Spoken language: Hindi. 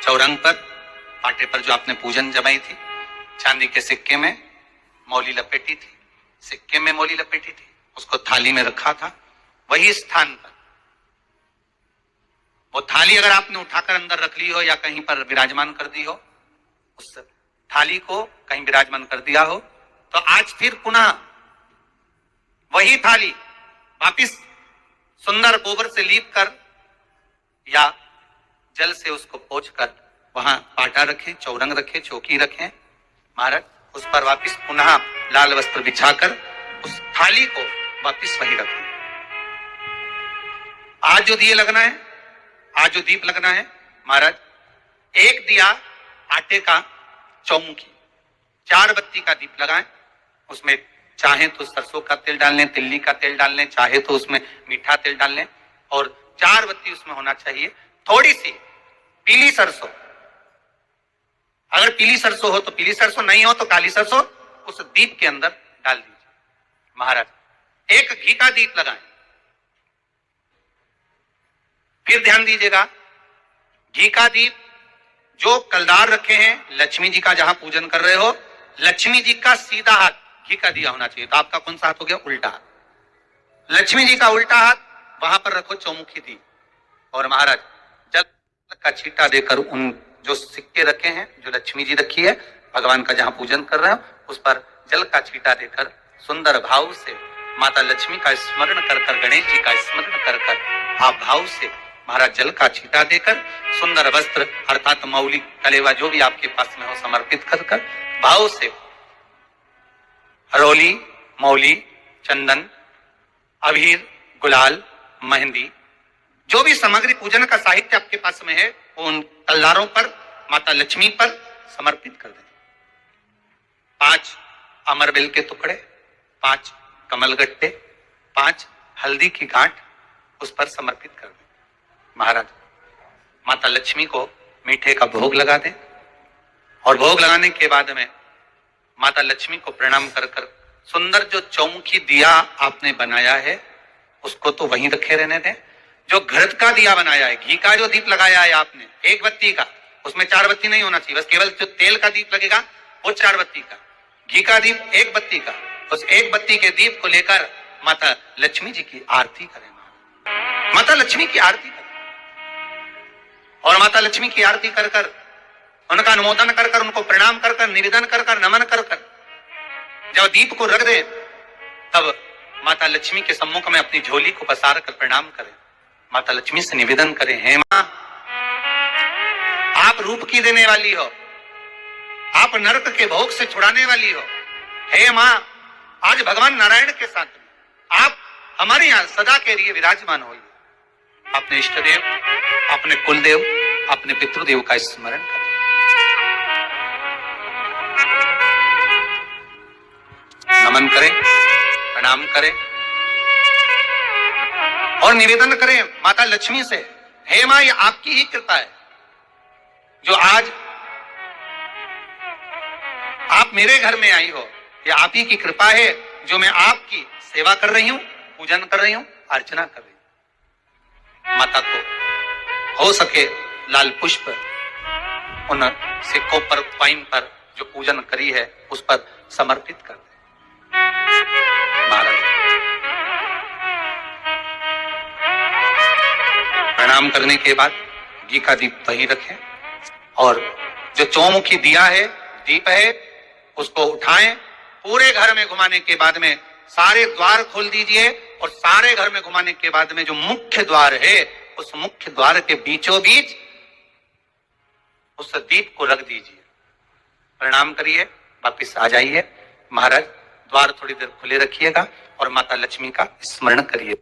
चौरंग पर पाटे पर जो आपने पूजन जमाई थी, चांदी के सिक्के में मौली लपेटी थी, सिक्के में मौली लपेटी थी, उसको थाली में रखा था। वही स्थान पर वो थाली अगर आपने उठाकर अंदर रख ली हो या कहीं पर विराजमान कर दी हो, उस थाली को कहीं विराजमान कर दिया हो, तो आज फिर पुनः वही थाली वापिस सुंदर गोबर से लीप कर या जल से उसको पोंछकर वहां पाटा रखें, चौरंग रखें, चौकी रखें महाराज, उस पर वापिस पुनः लाल वस्त्र बिछाकर उस थाली को वापिस वही रखें। आज जो दिए लगना है, आज जो दीप लगना है महाराज, एक दिया आटे का चौमुखी, 4 बत्ती का दीप लगाएं। उसमें चाहे तो सरसों का तेल डाल लें, तिल्ली का तेल डाल लें, चाहे तो उसमें मीठा तेल डाल लें, और 4 बत्ती उसमें होना चाहिए। थोड़ी सी पीली सरसों, अगर पीली सरसों हो तो पीली सरसों, नहीं हो तो काली सरसों उस दीप के अंदर डाल दीजिए महाराज। एक घी का दीप लगाएं। फिर ध्यान दीजिएगा, घी का दीप जो कलदार रखे हैं, लक्ष्मी जी का जहां पूजन कर रहे हो, लक्ष्मी जी का सीधा हाथ घी का दिया होना चाहिए। तो आपका कौन सा हाथ हो गया? उल्टा हाथ। लक्ष्मी जी का उल्टा हाथ वहां पर रखो चौमुखी दीप, और महाराज जल का छींटा देकर उन जो सिक्के रखे हैं, जो लक्ष्मी जी रखी है, भगवान का जहां पूजन कर रहे हो, उस पर जल का छींटा देकर सुंदर भाव से माता लक्ष्मी का स्मरण कर कर, गणेश जी का स्मरण कर कर आप भाव से महाराज जल का छींटा देकर सुंदर वस्त्र अर्थात मौली, कलेवा जो भी आपके पास में हो समर्पित कर कर भाव से हरोली, मौली, चंदन, अबीर, गुलाल, मेहंदी, जो भी सामग्री पूजन का साहित्य आपके पास में है, वो उन कलदारों पर, माता लक्ष्मी पर समर्पित कर दें। 5 अमरबेल के टुकड़े, 5 कमलगट्टे, 5 हल्दी की गांठ उस पर समर्पित कर दें महाराज। माता लक्ष्मी को मीठे का भोग लगा दें, और भोग लगाने के बाद में माता लक्ष्मी को प्रणाम कर कर सुंदर जो चौमुखी दिया आपने बनाया है उसको तो वहीं रखे रहने दें। जो घृत का दिया बनाया है, घी का जो दीप लगाया है आपने 1 बत्ती का, उसमें 4 बत्ती नहीं होना चाहिए, बस केवल जो तेल का दीप लगेगा वो 4 बत्ती का, घी का दीप 1 बत्ती का, उस 1 बत्ती के दीप को लेकर माता लक्ष्मी जी की आरती करें। माता लक्ष्मी की आरती करें, और माता लक्ष्मी की आरती कर कर उनका अनुमोदन कर कर, उनको प्रणाम कर कर, निवेदन कर कर, नमन कर कर जब दीप को रख दे, तब माता लक्ष्मी के सम्मुख में अपनी झोली को पसार कर प्रणाम करें। माता लक्ष्मी से निवेदन करें, हे मां, आप रूप की देने वाली हो, आप नरक के भोग से छुड़ाने वाली हो। हे मां, आज भगवान नारायण के साथ आप हमारे यहां सदा के लिए विराजमान हो। अपने इष्ट देव, अपने कुल देव, अपने पितृदेव का स्मरण करें। नमन करें, प्रणाम करें, और निवेदन करें माता लक्ष्मी से, हे मां, ये आपकी ही कृपा है जो आज आप मेरे घर में आई हो। ये आप ही की कृपा है जो मैं आपकी सेवा कर रही हूं, पूजन कर रही हूं, अर्चना कर रही हूं। माता को हो सके लाल पुष्प उन सिक्कों पर, क्वाइन पर जो पूजन करी है उस पर समर्पित कर दे महाराज। प्रणाम करने के बाद घी का दीप वहीं रखें, और जो चौमुखी दिया है, दीप है, उसको उठाएं, पूरे घर में घुमाने के बाद में सारे द्वार खोल दीजिए, और सारे घर में घुमाने के बाद में जो मुख्य द्वार है, उस मुख्य द्वार के बीचों बीच उस दीप को रख दीजिए। प्रणाम करिए, वापिस आ जाइए महाराज। द्वार थोड़ी देर खुले रखिएगा और माता लक्ष्मी का स्मरण करिए।